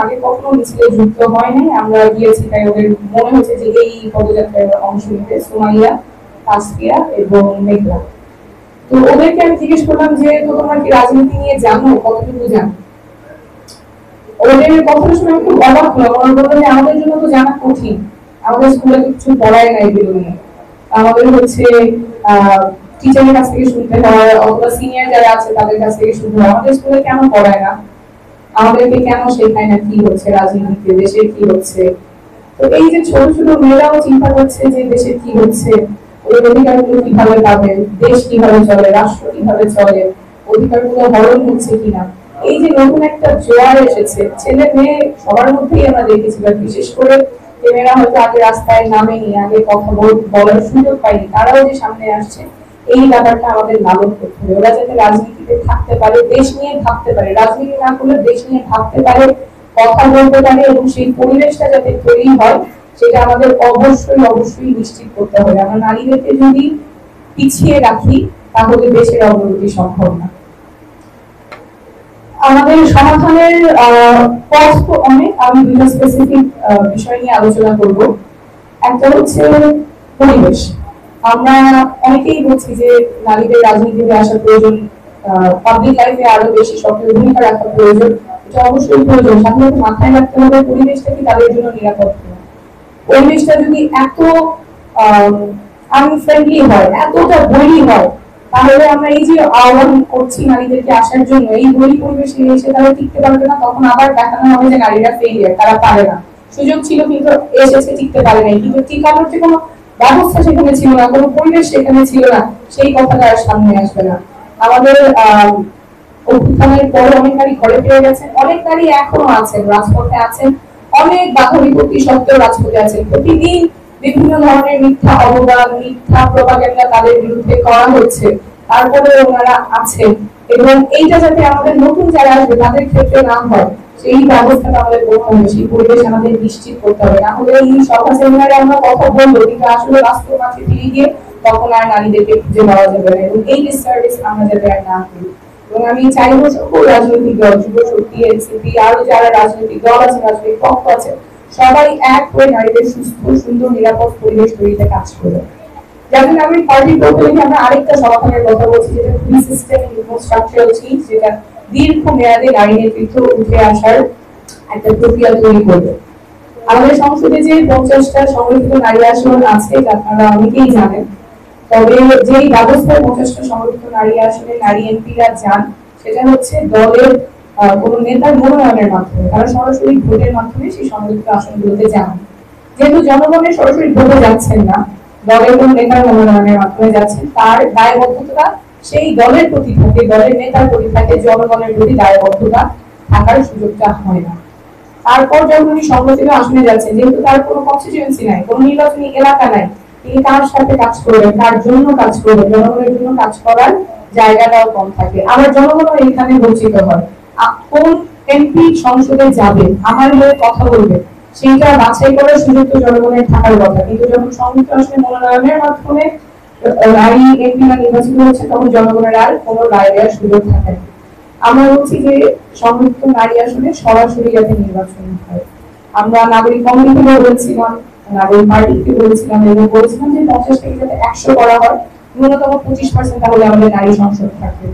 আগে কখনো মিছিলে যুক্ত হয় নাই, আমরা গিয়েছি তাই ওদের মনে হচ্ছে যে এই পদযাত্রায় অংশ নিতে সোমাইয়া, তাসফিয়া এবং মেঘলা। তো ওদেরকে আমি জিজ্ঞেস করলাম যে তো তোমরা কি রাজনীতি নিয়ে জানো, কতটুকু জানো? ওদের কথা শুনে আমি খুব অবাক হলাম। ওরা বললো যে আমাদের জন্য তো জানা কঠিন, আমাদের স্কুলে কিছু পড়ায় নাই এগুলো নিয়ে। আমাদের হচ্ছে টিচারের কাছ থেকে শুনতে হয় অথবা সিনিয়র যারা আছে তাদের কাছ থেকে শুনতে হয়। আমাদের স্কুলে কেন পড়ায় না, আমাদেরকে কেন শেখায় না কি হচ্ছে রাজনীতিতে, দেশের কি হচ্ছে। তো এই যে ছোট ছোট মেয়েরাও চিন্তা করছে যে দেশের কি হচ্ছে, ওদের অধিকারগুলো কিভাবে পাবে, দেশ কিভাবে চলে, রাষ্ট্র কিভাবে চলে, অধিকারগুলো হরণ হচ্ছে কিনা। এই যে নতুন একটা জোয়ার এসেছে, ছেলে মেয়ে সবার মধ্যেই আমরা দেখেছিলাম, বিশেষ করে মেয়েরা হয়তো আগে রাস্তায় নামেনি, আগে কথা বলার সুযোগ পায়নি, তারাও যে সামনে আসছে, এই ব্যাপারটা আমাদের লালন করতে হবে। ওরা যাতে রাজনীতিতে থাকতে পারে, দেশ নিয়ে ভাবতে পারে, রাজনীতি না করলে দেশ নিয়ে ভাবতে পারে, কথা বলতে পারে, এবং সেই পরিবেশটা যাতে তৈরি হয় সেটা আমাদের অবশ্যই অবশ্যই নিশ্চিত করতে হবে। আমরা নারীদেরকে যদি পিছিয়ে রাখি তাহলে দেশের অগ্রগতি সম্ভব না। আমাদের সমাধানের পথ তো অনেক, আমি দুটো স্পেসিফিক বিষয় নিয়ে আলোচনা করব। একটা হচ্ছে পরিবেশ। আমরা অনেকেই বলছি যে নারীদের রাজনীতিতে আসা প্রয়োজন, পাবলিক লাইফে আরো বেশি সক্রিয় ভূমিকা রাখা প্রয়োজন। এটা অবশ্যই প্রয়োজন, সাথে মাথায় রাখতে হবে পরিবেশটা কি তাদের জন্য নিরাপদ কিনা। পরিবেশটা যদি এত আনফ্রেন্ডলি হয়, এতটা বৈরী হয়, তাহলে আমরা এই যে আহ্বান করছি নারীদেরকে আসার জন্য, এই বৈরী পরিবেশে এসে তারা টিকতে পারবে না, তখন আবার দেখানো হবে যে নারীরা ফেলিয়ার, তারা পারে না। সুযোগ ছিল কিন্তু এসেছে, টিকতে পারে নাই, কিন্তু টিকানোর যে কোনো ব্যবস্থা সেখানে ছিল না, কোনো পরিবেশ সেখানে ছিল না, সেই কথাটা আর সামনে আসবে না। আমাদের অভ্যুত্থানের পর অনেক নারী ঘরে ফিরে গেছেন, অনেক নারী এখনো আছেন, রাজপথে আছেন, অনেক বাধা বিপত্তি সত্ত্বেও রাজপথে আছেন। প্রতিদিন বিভিন্ন ধরনের মিথ্যা অবদান, মিথ্যা প্রপাগান্ডা তাদের বিরুদ্ধে করা হচ্ছে, তারপরে ওনারা আছেন। এবং এইটা যাতে আমাদের নতুন যারা আসবে তাদের ক্ষেত্রে না হয়, সেই ব্যবস্থাটা আমাদের করতে হবে, সেই পরিবেশ আমাদের নিশ্চিত করতে হবে। না হলে এই সভা সেমিনারে আমরা কথা বলবো, কিন্তু আসলে বাস্তব মাঠে ফিরে গিয়ে তখন আর নারীদেরকে খুঁজে পাওয়া যাবে না, এবং এই ডিসসার্ভিস আমরা যাতে আর না করি। এবং আমি চাইবো সকল রাজনৈতিক দল, যুব শক্তি, এনসিপি, আরো যারা রাজনৈতিক দল আছে, রাজনৈতিক পক্ষ আছে, সবাই এক হয়ে নারীদের সুস্থ, সুন্দর, নিরাপদ পরিবেশ তৈরিতে কাজ করবে। যেমন আমি পার্টির পক্ষ থেকে আমরা আরেকটা সমাধানের কথা বলছি, যেটা ফ্রি সিস্টেম ইনফ্রাস্ট্রাকচারাল চেঞ্জ, যেটা দীর্ঘমেয়াদী নারী নেতৃত্ব উঠে আসার একটা প্রক্রিয়া তৈরি করবে। আমাদের সংসদে যে 50টা সংরক্ষিত নারী আসন আছে, আপনারা অনেকেই জানেন, তবে যেই ব্যবস্থায় 50টা সংরক্ষিত নারী আসনে নারী এমপিরা যান, সেটা হচ্ছে দলের কোন নেতার মনোনয়নের মাধ্যমে, তারা সরাসরি ভোটের মাধ্যমে সেই সংরক্ষিত আসনগুলোতে যান। যেহেতু জনগণের সরাসরি ভোটে যাচ্ছেন না, দলের কোন নেতার মনোনয়নের মাধ্যমে যাচ্ছেন, তার দায়বদ্ধতা সেই দলের প্রতি থাকে, দলের নেতার প্রতি থাকে, জনগণের প্রতি দায়বদ্ধতা থাকার সুযোগটা হয় না। তারপর যখন উনি সংরক্ষিত আসনে যাচ্ছেন, যেহেতু তার কোনো কনস্টিটিউয়েন্সি নাই, কোনো নির্বাচনী এলাকা নাই, তিনি কার সাথে কাজ করবেন, কার জন্য কাজ করবেন, জনগণের জন্য কাজ করার জায়গাটাও কম থাকে। আবার জনগণও এখানে বঞ্চিত হয়। কোন এমপি সংসদে যাবে, আমার হয়ে কথা বলবে, সেইটা বাছাই করার সুযোগ তো জনগণের থাকার কথা, কিন্তু যখন সংযুক্ত আসনে মনোনয়নের মাধ্যমে নারী এমপিরা নির্বাচিত হচ্ছে, তখন জনগণের আর কোনো রায় দেওয়ার সুযোগ থাকে না। আমরা বলছি যে সংযুক্ত নারী আসনে সরাসরি যাতে নির্বাচন হয়। আমরা নাগরিক কমিটিকে বলেছিলাম, নাগরিক পার্টিকে বলেছিলাম, এবং বলেছিলাম যে 50 থেকে যাতে 100 করা হয়, ন্যূনতম 25% তাহলে আমাদের নারী সংসদ থাকবে।